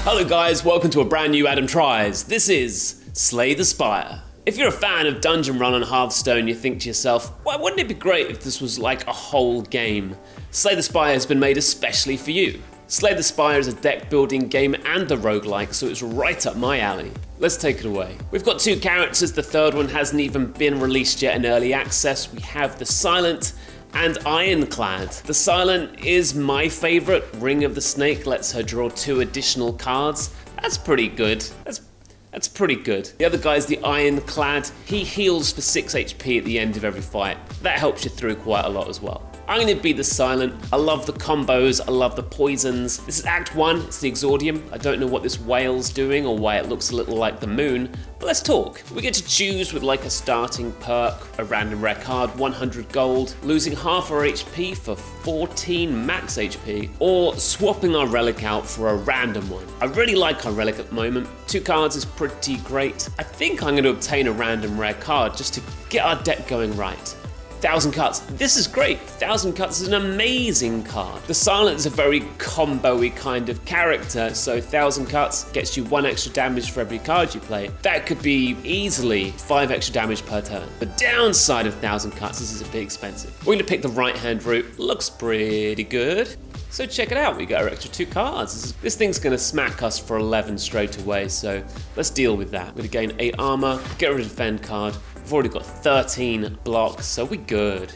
Hello guys, welcome to a brand new Adam Tries. This is Slay the Spire. If you're a fan of Dungeon Run on Hearthstone, you think to yourself, well, wouldn't it be great if this was like a whole game? Slay the Spire has been made especially for you. Slay the Spire is a deck building game and a roguelike, so it's right up my alley. Let's take it away. We've got two characters, the third one hasn't even been released yet in early access. We have the Silent and Ironclad. The Silent is my favorite. Ring of the Snake lets her draw 2 additional cards. That's pretty good. That's pretty good. The other guy's the Ironclad. He heals for 6 HP at the end of every fight. That helps you through quite a lot as well. I'm gonna be the Silent. I love the combos, I love the poisons. This is Act 1, it's the Exordium. I don't know what this whale's doing or why it looks a little like the moon, but let's talk. We get to choose with like a starting perk, a random rare card, 100 gold, losing half our HP for 14 max HP, or swapping our relic out for a random one. I really like our relic at the moment. 2 cards is pretty great. I think I'm gonna obtain a random rare card just to get our deck going right. 1,000 Cuts, this is great. 1,000 Cuts is an amazing card. The Silent is a very combo-y kind of character, so 1,000 Cuts gets you 1 extra damage for every card you play. That could be easily 5 extra damage per turn. The downside of 1,000 Cuts is it's a bit expensive. We're gonna pick the right-hand route, looks pretty good. So check it out, we got our extra 2 cards. This thing's gonna smack us for 11 straight away, so let's deal with that. We're gonna gain 8 armor, get rid of the defend card. We've already got 13 blocks, so we're good.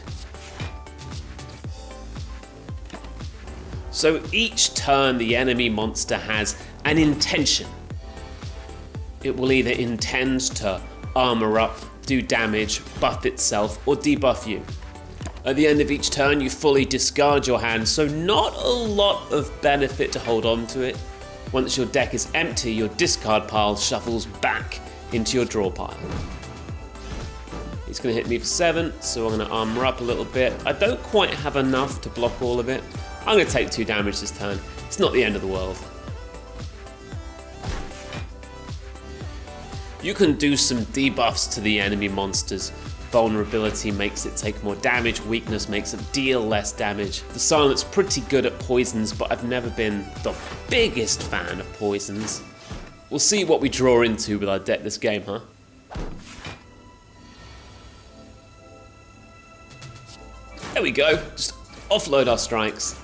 So each turn the enemy monster has an intention. It will either intend to armor up, do damage, buff itself, or debuff you. At the end of each turn, you fully discard your hand, so not a lot of benefit to hold on to it. Once your deck is empty, your discard pile shuffles back into your draw pile. He's going to hit me for 7, so I'm going to armor up a little bit. I don't quite have enough to block all of it. I'm going to take 2 damage this turn. It's not the end of the world. You can do some debuffs to the enemy monsters. Vulnerability makes it take more damage, weakness makes it deal less damage. The Silent's pretty good at poisons, but I've never been the biggest fan of poisons. We'll see what we draw into with our deck this game, huh? There we go, just offload our strikes.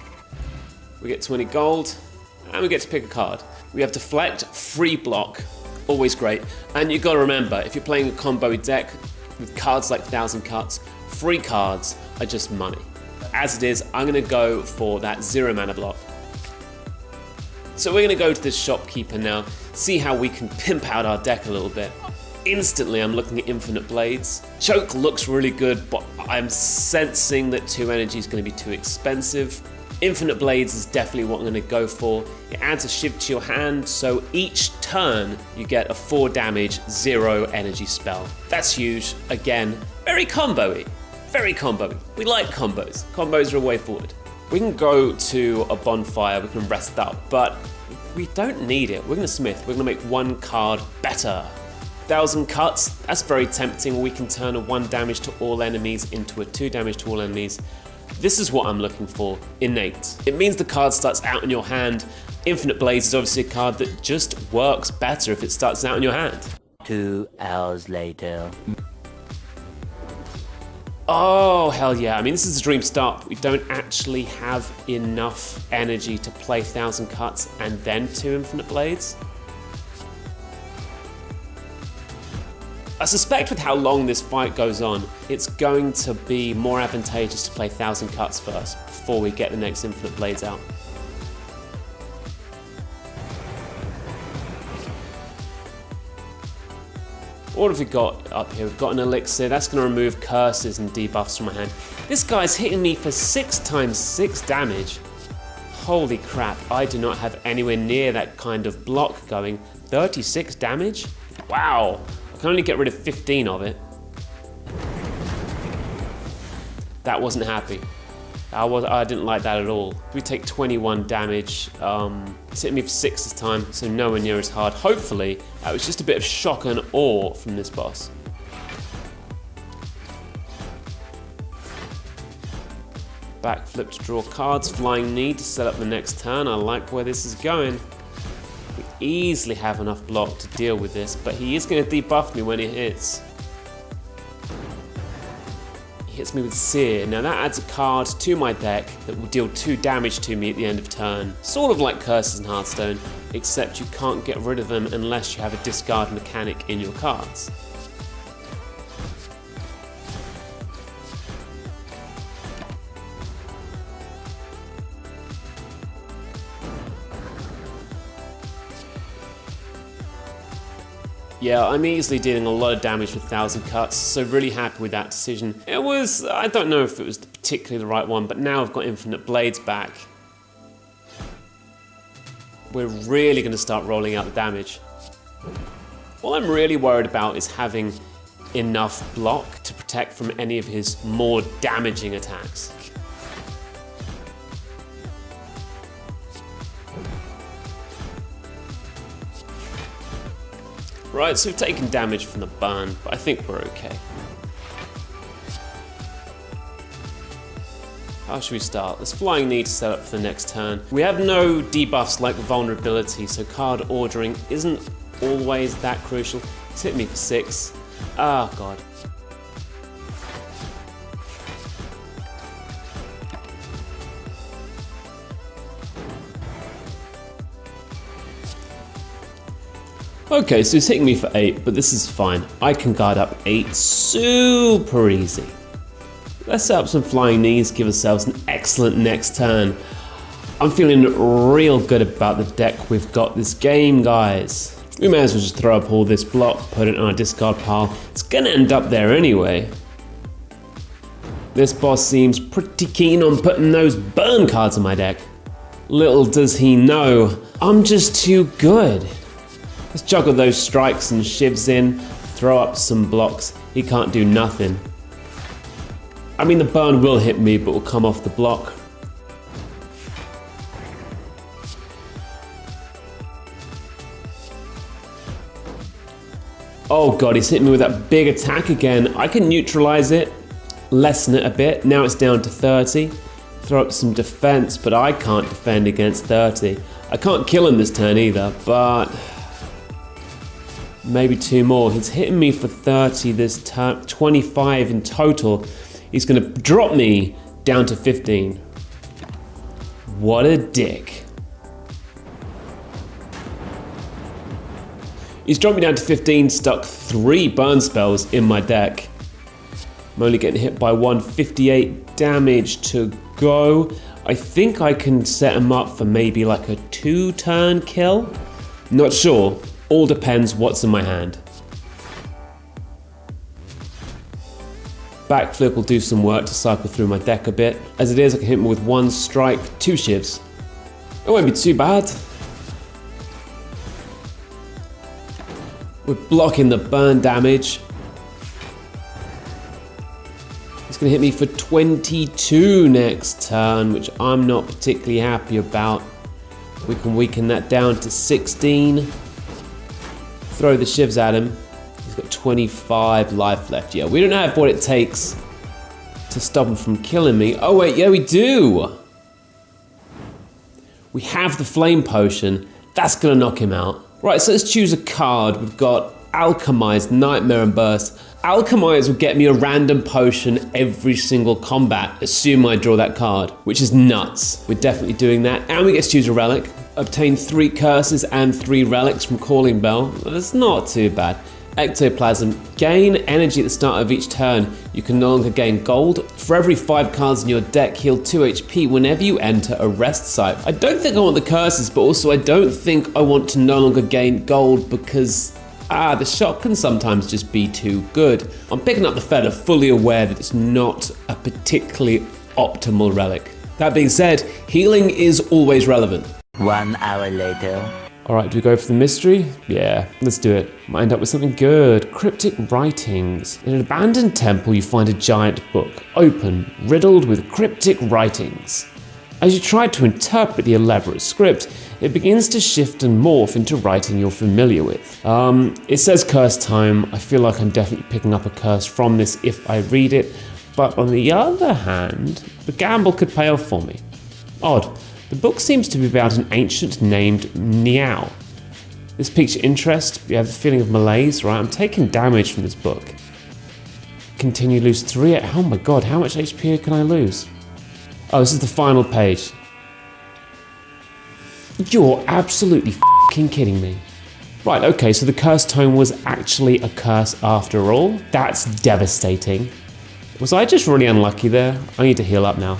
We get 20 gold, and we get to pick a card. We have Deflect, free block, always great. And you've got to remember, if you're playing a combo deck with cards like 1,000 Cuts, free cards are just money. As it is, I'm gonna go for that 0 mana block. So we're gonna go to this shopkeeper now, see how we can pimp out our deck a little bit. Instantly, I'm looking at Infinite Blades. Choke looks really good, but I'm sensing that 2 energy is going to be too expensive. Infinite Blades is definitely what I'm going to go for. It adds a shift to your hand, so each turn you get a 4 damage, 0 energy spell. That's huge. Again, very combo-y. Very combo-y. We like combos. Combos are a way forward. We can go to a bonfire, we can rest up, but we don't need it. We're going to smith. We're going to make 1 card better. 1,000 Cuts, that's very tempting. We can turn a 1 damage to all enemies into a 2 damage to all enemies. This is what I'm looking for, innate. It means the card starts out in your hand. Infinite Blades is obviously a card that just works better if it starts out in your hand. 2 hours later. Oh, hell yeah. I mean, this is a dream start, but we don't actually have enough energy to play 1,000 Cuts and then 2 Infinite Blades. I suspect with how long this fight goes on, it's going to be more advantageous to play 1,000 Cuts first before we get the next Infinite Blades out. What have we got up here? We've got an elixir. That's going to remove curses and debuffs from my hand. This guy's hitting me for 6 times 6 damage. Holy crap, I do not have anywhere near that kind of block going. 36 damage? Wow. I can only get rid of 15 of it. That wasn't happy. I didn't like that at all. We take 21 damage. It's hitting me for 6 this time, so nowhere near as hard. Hopefully, that was just a bit of shock and awe from this boss. Backflip to draw cards, flying knee to set up the next turn. I like where this is going. We easily have enough block to deal with this, but he is going to debuff me when he hits. He hits me with Sear. Now that adds a card to my deck that will deal 2 damage to me at the end of turn. Sort of like curses in Hearthstone, except you can't get rid of them unless you have a discard mechanic in your cards. Yeah, I'm easily dealing a lot of damage with 1000 cuts, so really happy with that decision. It was, I don't know if it was particularly the right one, but now I've got Infinite Blades back. We're really going to start rolling out the damage. All I'm really worried about is having enough block to protect from any of his more damaging attacks. Right, so we've taken damage from the burn, but I think we're okay. How should we start? There's Flying Knee to set up for the next turn. We have no debuffs like vulnerability, so card ordering isn't always that crucial. He's hit me for 6. Oh god. Okay, so he's hitting me for 8, but this is fine. I can guard up 8 super easy. Let's set up some Flying Knees, give ourselves an excellent next turn. I'm feeling real good about the deck we've got this game, guys. We may as well just throw up all this block, put it on our discard pile. It's gonna end up there anyway. This boss seems pretty keen on putting those burn cards in my deck. Little does he know, I'm just too good. Let's juggle those strikes and shivs in, throw up some blocks. He can't do nothing. I mean, the burn will hit me, but will come off the block. Oh god, he's hitting me with that big attack again. I can neutralize it, lessen it a bit. Now it's down to 30. Throw up some defense, but I can't defend against 30. I can't kill him this turn either, but maybe 2 more. He's hitting me for 30 this turn, 25 in total. He's gonna drop me down to 15. What a dick. He's dropped me down to 15, stuck 3 burn spells in my deck. I'm only getting hit by 158 damage to go. I think I can set him up for maybe like a 2-turn kill. Not sure. All depends what's in my hand. Backflip will do some work to cycle through my deck a bit. As it is, I can hit him with 1 strike, 2 shivs. It won't be too bad. We're blocking the burn damage. He's going to hit me for 22 next turn, which I'm not particularly happy about. We can weaken that down to 16. Throw the shivs at him. He's got 25 life left. Yeah, we don't have what it takes to stop him from killing me. Oh wait, yeah we do. We have the flame potion. That's gonna knock him out. Right, so let's choose a card. We've got Alchemized, Nightmare and Burst. Alchemize will get me a random potion every single combat, assume I draw that card, which is nuts. We're definitely doing that. And we get to choose a relic. Obtain 3 curses and 3 relics from Calling Bell. That's not too bad. Ectoplasm. Gain energy at the start of each turn. You can no longer gain gold. For every 5 cards in your deck, heal 2 HP whenever you enter a rest site. I don't think I want the curses, but also I don't think I want to no longer gain gold because the shot can sometimes just be too good. I'm picking up the feather, fully aware that it's not a particularly optimal relic. That being said, healing is always relevant. 1 hour later. Alright, do we go for the mystery? Yeah, let's do it. Might end up with something good. Cryptic writings. In an abandoned temple, you find a giant book, open, riddled with cryptic writings. As you try to interpret the elaborate script, it begins to shift and morph into writing you're familiar with. It says curse time. I feel like I'm definitely picking up a curse from this if I read it, but on the other hand, the gamble could pay off for me. Odd. The book seems to be about an ancient named Niao. This piques your interest, you have the feeling of malaise, right? I'm taking damage from this book. Continue lose 3, oh my god, how much HP can I lose? Oh, this is the final page. You're absolutely f***ing kidding me. Right, okay, so the cursed tome was actually a curse after all. That's devastating. Was I just really unlucky there? I need to heal up now.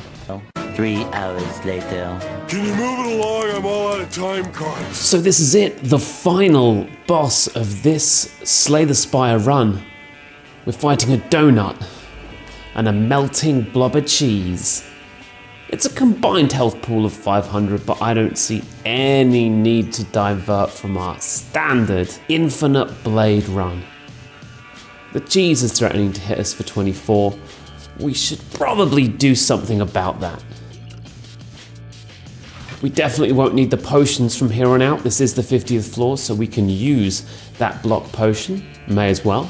3 hours later. Can you move it along? I'm all out of time cards. So this is it, the final boss of this Slay the Spire run. We're fighting a donut and a melting blob of cheese. It's a combined health pool of 500, but I don't see any need to divert from our standard infinite blade run. The cheese is threatening to hit us for 24. We should probably do something about that. We definitely won't need the potions from here on out. This is the 50th floor, so we can use that block potion. May as well.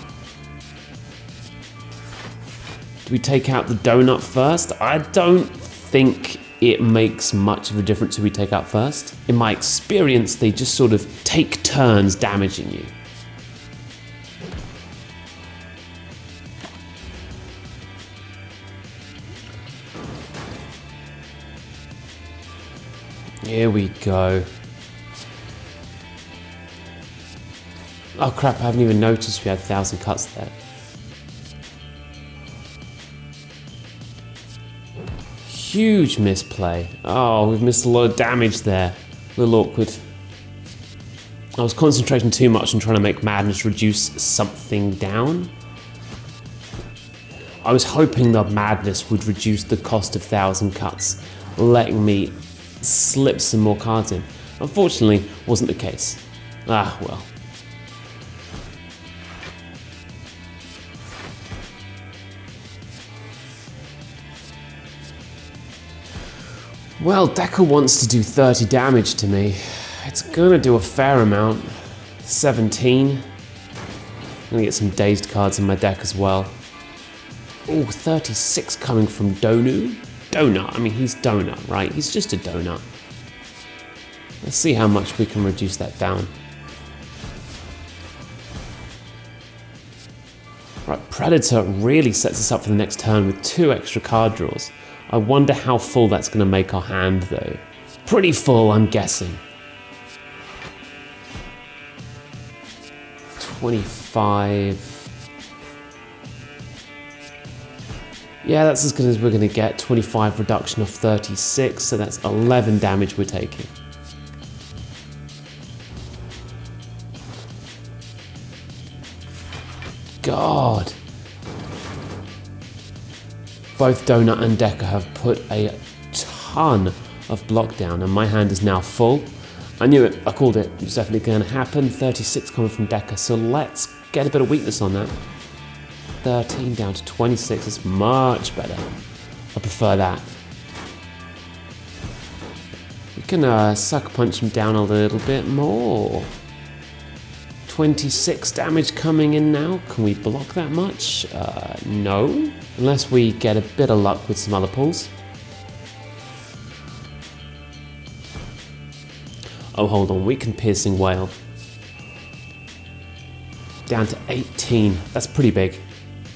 Do we take out the donut first? I don't think it makes much of a difference who we take out first. In my experience, they just sort of take turns damaging you. Here we go. Oh crap, I haven't even noticed we had 1,000 cuts there. Huge misplay. Oh, we've missed a lot of damage there. A little awkward. I was concentrating too much on trying to make madness reduce something down. I was hoping that madness would reduce the cost of 1,000 cuts, letting me slip some more cards in. Unfortunately, wasn't the case. Ah, well. Well, Decker wants to do 30 damage to me. It's gonna do a fair amount. 17. I'm gonna get some dazed cards in my deck as well. Oh, 36 coming from Donu. Donut, I mean, he's donut, right? He's just a donut. Let's see how much we can reduce that down. Right, Predator really sets us up for the next turn with 2 extra card draws. I wonder how full that's going to make our hand, though. Pretty full, I'm guessing. 25. Yeah, that's as good as we're going to get. 25 reduction of 36, so that's 11 damage we're taking. God. Both Donut and Decker have put a ton of block down, and my hand is now full. I knew it, I called it. It was definitely going to happen. 36 coming from Decker, so let's get a bit of weakness on that. 13 down to 26 is much better. I prefer that. We can sucker punch him down a little bit more. 26 damage coming in now. Can we block that much? No. Unless we get a bit of luck with some other pulls. Oh, hold on. We can piercing whale. Down to 18. That's pretty big.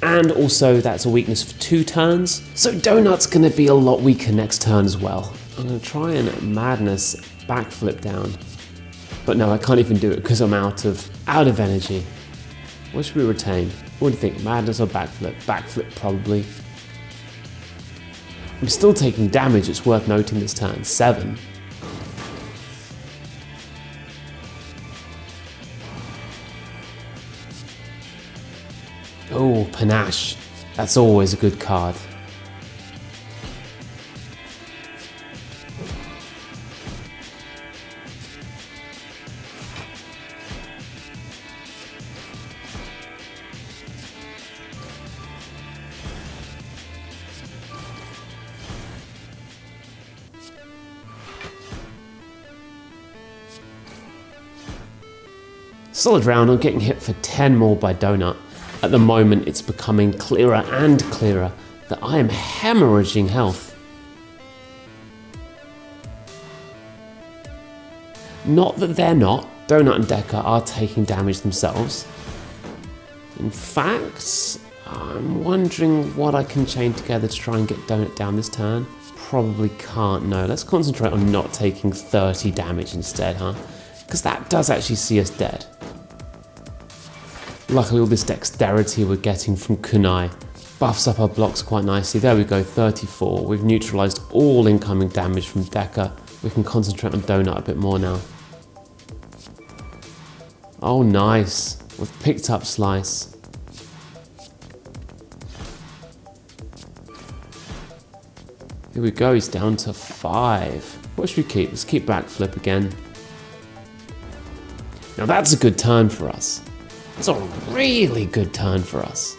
And also that's a weakness for 2 turns. So Donut's gonna be a lot weaker next turn as well. I'm gonna try and madness backflip down. But no, I can't even do it because I'm out of energy. What should we retain? What do you think? Madness or backflip? Backflip probably. I'm still taking damage, it's worth noting this turn. 7. Oh, Panache. That's always a good card. Solid round on getting hit for 10 more by Donut. At the moment, it's becoming clearer and clearer that I am hemorrhaging health. Not that they're not, Donut and Decker are taking damage themselves. In fact, I'm wondering what I can chain together to try and get Donut down this turn. Probably can't, no. Let's concentrate on not taking 30 damage instead, huh? Because that does actually see us dead. Luckily, all this dexterity we're getting from Kunai buffs up our blocks quite nicely. There we go, 34. We've neutralized all incoming damage from Decker. We can concentrate on Donut a bit more now. Oh, nice. We've picked up Slice. Here we go, he's down to 5. What should we keep? Let's keep Backflip again. Now that's a good turn for us. That's a really good turn for us.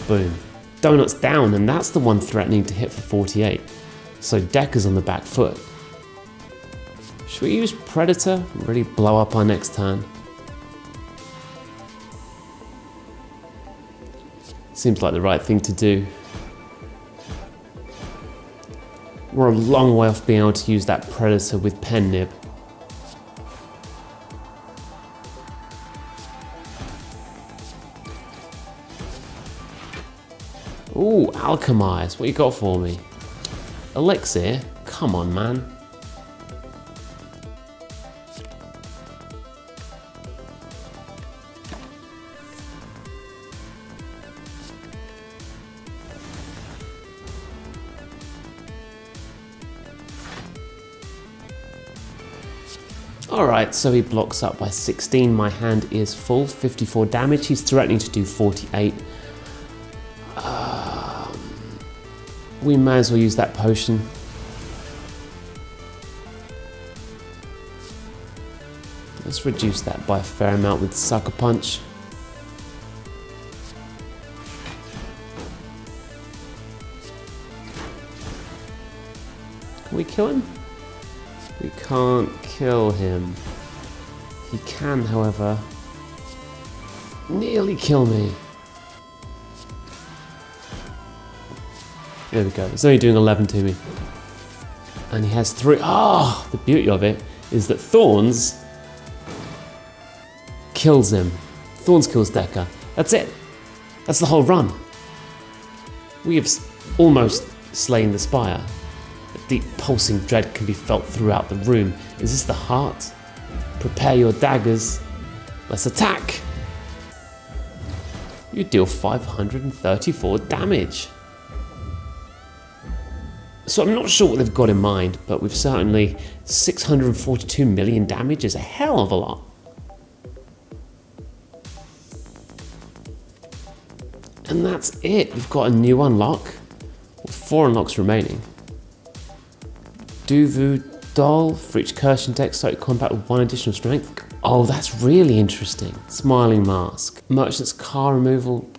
Boom. Donut's down, and that's the one threatening to hit for 48. So Decker's on the back foot. Should we use Predator and really blow up our next turn? Seems like the right thing to do. We're a long way off being able to use that Predator with Pen Nib. Ooh, Alchemize, what you got for me? Elixir? Come on, man. Alright, so he blocks up by 16. My hand is full, 54 damage. He's threatening to do 48. We may as well use that potion. Let's reduce that by a fair amount with Sucker Punch. Can we kill him? We can't kill him. He can, however, nearly kill me. There we go. It's only doing 11 to me. And he has 3. Ah, the beauty of it is that Thorns kills him. Thorns kills Decker. That's it. That's the whole run. We have almost slain the Spire. A deep pulsing dread can be felt throughout the room. Is this the heart? Prepare your daggers. Let's attack. You deal 534 damage. So I'm not sure what they've got in mind, but we've certainly 642 million damage is a hell of a lot. And that's it. We've got a new unlock, with 4 unlocks remaining. Duvu Doll for each Curse and Dex start combat with 1 additional strength. Oh, that's really interesting. Smiling Mask. Merchant's card removal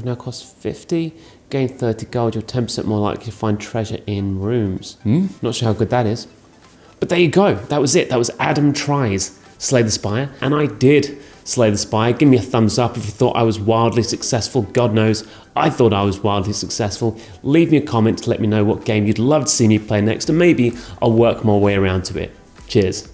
now costs 50. Gain 30 gold, you're 10% more likely to find treasure in rooms. Not sure how good that is. But there you go, that was it. That was Adam Tries Slay the Spire, and I did slay the Spire. Give me a thumbs up if you thought I was wildly successful. God knows, I thought I was wildly successful. Leave me a comment to let me know what game you'd love to see me play next, and maybe I'll work my way around to it. Cheers.